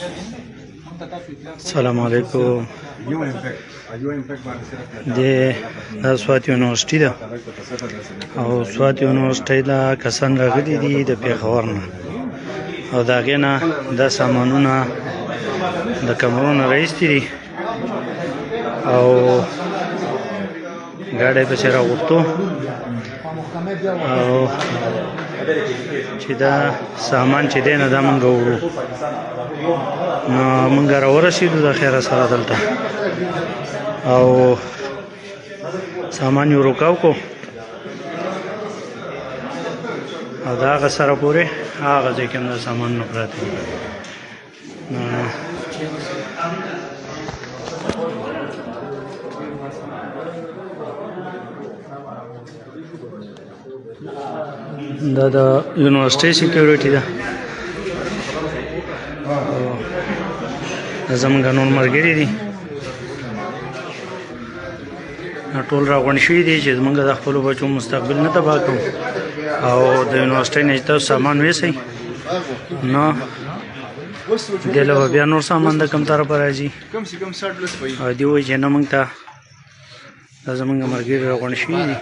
السلام علیکم. د سوات یونیورسيټي ده او سوات یونیورسيټي دا کسان راغلي دي د پیښور نه او د هغې نه دا سامانونه د کمرونو راایستي دي او ګاډی پسې راغوښتو او چې دا سامان چې دی نه دا مونږ وړو نو مونږ راورسېدو د خیره سره دلته او سامان یې ورکاو کو او د هغه سره پورې هغه ځای کې هم دا سامانونه پراته دي. دا د یونیورسيټي سکیورټي ده او زمونږ نور ملګري دي ټول راغونډ شوي دي چې زمونږ د خپلو بچو مستقبل نه تباه کړو او د یونیورسيټي نه چې تاسو سامان ویسئ نو دې له به بیا نور سامان د کوم طرفه راځي او دې وایي چې نه مونږ ته دا زمونږ ملګري راغونډ شوي دي.